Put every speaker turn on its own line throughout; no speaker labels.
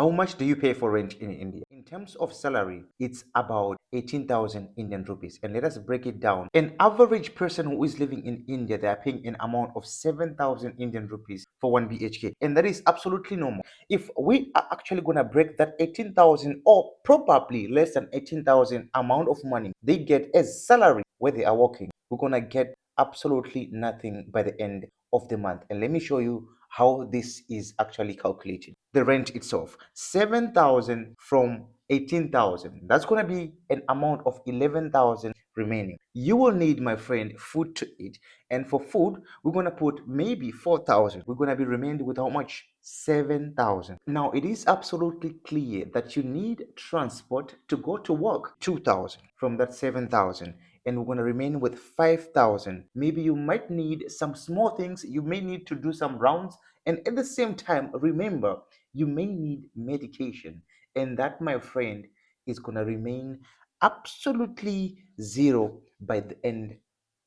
How much do you pay for rent in India? In terms of salary, it's about 18,000 Indian rupees. And let us break it down. An average person who is living in India, they are paying an amount of 7,000 Indian rupees for 1 BHK. And that is absolutely normal. If we are actually going to break that 18,000 or probably less than 18,000 amount of money they get as salary where they are working, we're going to get absolutely nothing by the end of the month. And let me show you how this is actually calculated. The rent itself, 7,000 from 18,000, that's going to be an amount of 11,000 remaining. You will need, my friend, food to eat, and for food we're going to put maybe 4,000. We're going to be remaining with how much? 7,000. Now it is absolutely clear that you need transport to go to work. 2,000 from that 7,000, and we're going to remain with 5,000. Maybe you might need some small things, you may need to do some rounds, and at the same time, remember, you may need medication, and that, my friend, is going to remain absolutely zero by the end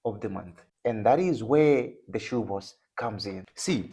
of the month. And that is where the shoe boss comes in. See,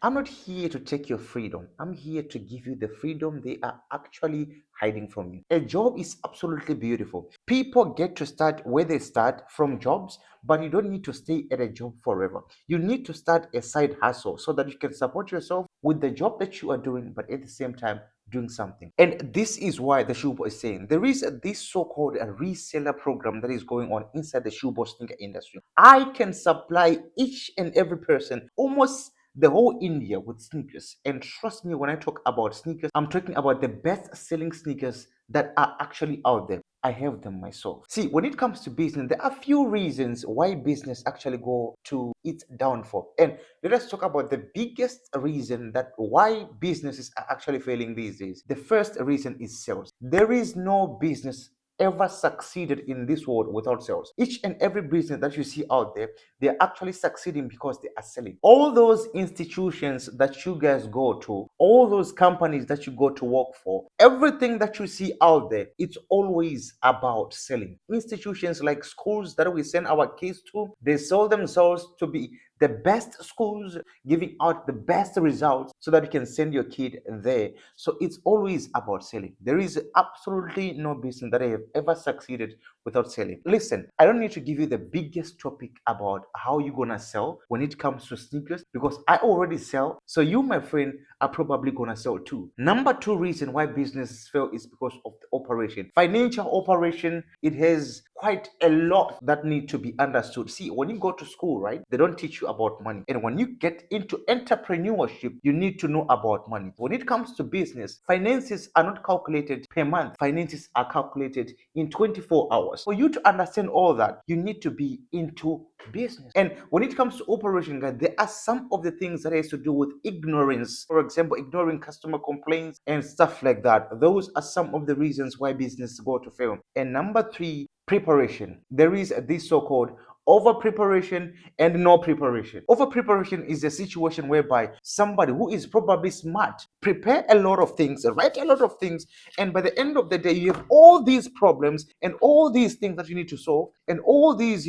I'm not here to take your freedom. I'm here to give you the freedom they are actually hiding from you. A job is absolutely beautiful. People get to start where they start from jobs, but you don't need to stay at a job forever. You need to start a side hustle so that you can support yourself with the job that you are doing, but at the same time, doing something. And this is why the Shoeboss is saying there is this so-called a reseller program that is going on inside the Shoeboss sneaker industry. I can supply each and every person, almost the whole India, with sneakers. And trust me, when I talk about sneakers, I'm talking about the best selling sneakers that are actually out there. I have them myself. See, when it comes to business, there are few reasons why business actually go to its downfall. And let us talk about the biggest reason that why businesses are actually failing these days. The first reason is sales. There is no business ever succeeded in this world without sales. Each and every business that you see out there, they're actually succeeding because they are selling. All those institutions that you guys go to, all those companies that you go to work for, everything that you see out there, it's always about selling. Institutions like schools that we send our kids to, they sell themselves to be the best schools, giving out the best results so that you can send your kid there. So it's always about selling. There is absolutely no business that I have ever succeeded without selling. Listen, I don't need to give you the biggest topic about how you're gonna sell when it comes to sneakers because I already sell. So you, my friend, are probably gonna sell too. Number two reason why businesses fail is because of the operation. Financial operation, it has quite a lot that need to be understood. See, when you go to school, right, they don't teach you about money. And when you get into entrepreneurship, you need to know about money. When it comes to business, finances are not calculated per month. Finances are calculated in 24 hours. For you to understand all that, you need to be into business. And when it comes to operation, guys, there are some of the things that has to do with ignorance. For example, ignoring customer complaints and stuff like that. Those are some of the reasons why business go to fail. And number three, preparation. There is this so-called over preparation and no preparation. Over preparation is a situation whereby somebody who is probably smart prepare a lot of things, write a lot of things, and by the end of the day you have all these problems and all these things that you need to solve and all these,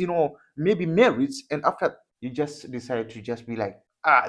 maybe merits, and after you just decide to just be like,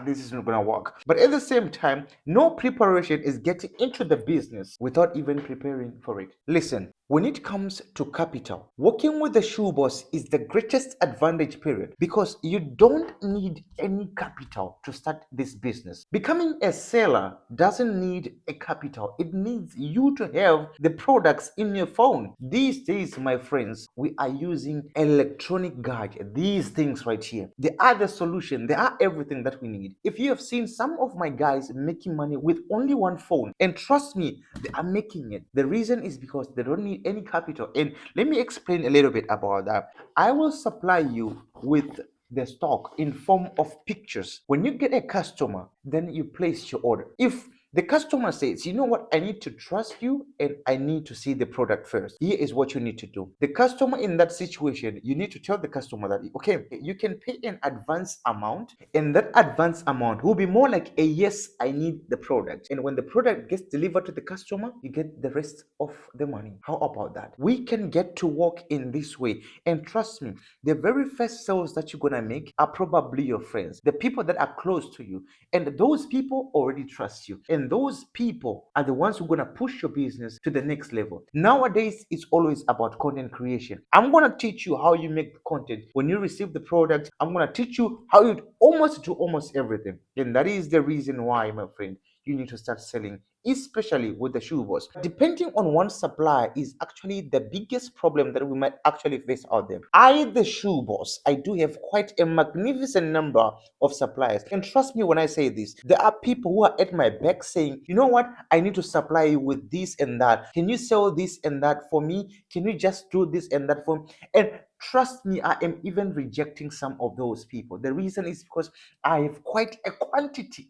this is not gonna work. But at the same time, no preparation is getting into the business without even preparing for it. Listen, when it comes to capital, working with the shoe boss is the greatest advantage period because you don't need any capital to start this business. Becoming a seller doesn't need a capital. It needs you to have the products in your phone. These days, my friends, we are using electronic gadgets. These things right here, they are the solution. They are everything that we need. If you have seen some of my guys making money with only one phone, and trust me, they are making it. The reason is because they don't need any capital. And let me explain a little bit about that. I will supply you with the stock in form of pictures. When you get a customer, then you place your order. If the customer says, you know what, I need to trust you and I need to see the product first. Here is what you need to do. The customer in that situation, you need to tell the customer that, okay, you can pay an advance amount, and that advance amount will be more like a yes, I need the product. And when the product gets delivered to the customer, you get the rest of the money. How about that? We can get to work in this way. And trust me, the very first sales that you're gonna make are probably your friends, the people that are close to you. And those people already trust you. And and those people are the ones who are going to push your business to the next level. Nowadays, it's always about content creation. I'm going to teach you how you make the content. When you receive the product, I'm going to teach you how you almost do almost everything. And that is the reason why, my friend, you need to start selling, especially with the Shoeboss. Depending on one supplier is actually the biggest problem that we might actually face out there. The Shoeboss, I do have quite a magnificent number of suppliers. And trust me when I say this, there are people who are at my back saying, you know what, I need to supply you with this and that. Can you sell this and that for me? Can you just do this and that for me? And trust me, I am even rejecting some of those people. The reason is because I have quite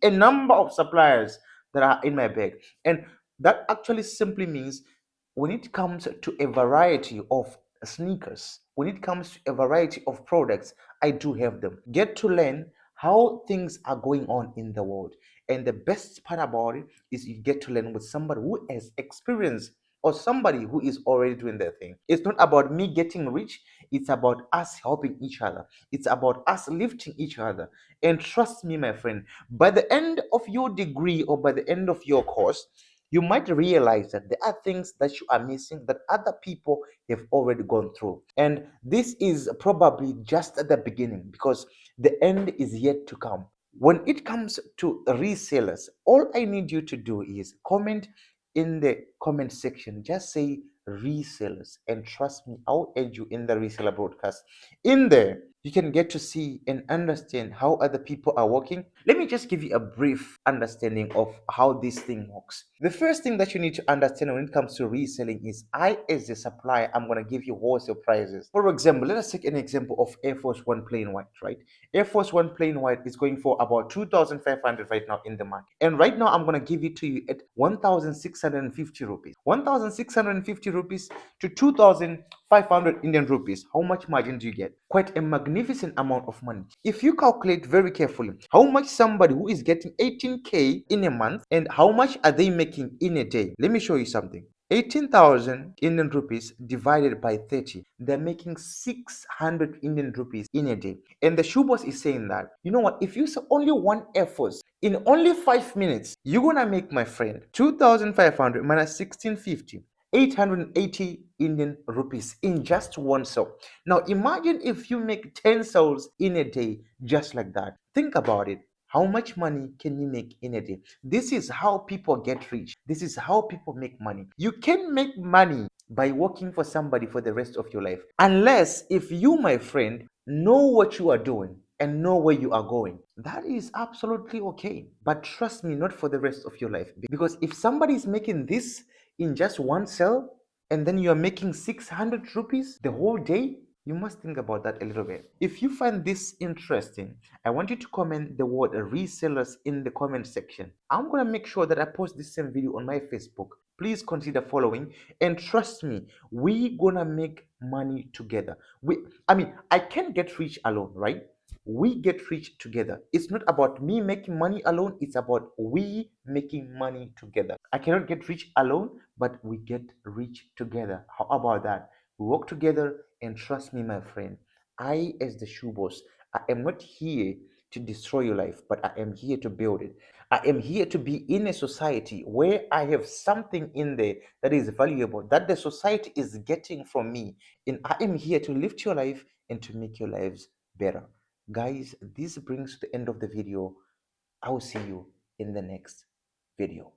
a number of suppliers that are in my bag. And that actually simply means when it comes to a variety of sneakers, when it comes to a variety of products, I do have them. Get to learn how things are going on in the world. And the best part about it is you get to learn with somebody who has experience or somebody who is already doing their thing. It's not about me getting rich, it's about us helping each other. It's about us lifting each other. And trust me, my friend, by the end of your degree or by the end of your course, you might realize that there are things that you are missing that other people have already gone through. And this is probably just at the beginning because the end is yet to come. When it comes to resellers, all I need you to do is comment in the comment section. Just say resellers, and trust me, I'll add you in the reseller broadcast. In there, you can get to see and understand how other people are working. Let me just give you a brief understanding of how this thing works. The first thing that you need to understand when it comes to reselling is as a supplier, I'm going to give you wholesale prices. For example, let us take an example of Air Force One plain white, right? Air Force One plain white is going for about 2,500 right now in the market. And right now, I'm going to give it to you at 1,650 rupees. 1,650 rupees to 2,500 Indian rupees. How much margin do you get? Quite a magnificent amount of money. If you calculate very carefully how much somebody who is getting 18K in a month and how much are they making in a day, let me show you something. 18,000 Indian rupees divided by 30, they're making 600 Indian rupees in a day. And the Shoeboss is saying that, you know what, if you sell only one Air Force in only 5 minutes, you're gonna make, my friend, 2,500 minus 1,650. 880 Indian rupees in just one sale. Now imagine if you make 10 sales in a day just like that. Think about it. How much money can you make in a day? This is how people get rich. This is how people make money. You can make money by working for somebody for the rest of your life. Unless if you, my friend, know what you are doing and know where you are going. That is absolutely okay. But trust me, not for the rest of your life. Because if somebody is making this in just one sale and then you're making 600 rupees the whole day, you must think about that a little bit. If you find this interesting, I want you to comment the word resellers in the comment section. I'm going to make sure that I post this same video on my Facebook. Please consider following, and trust me, we gonna make money together. I can't get rich alone, right? We get rich together. It's not about me making money alone, it's about we making money together. I cannot get rich alone, but we get rich together. How about that? We work together, and trust me, my friend, I, as the Shoeboss, I am not here to destroy your life, but I am here to build it. I am here to be in a society where I have something in there that is valuable, that the society is getting from me. And I am here to lift your life and to make your lives better. Guys, this brings to the end of the video. I will see you in the next video.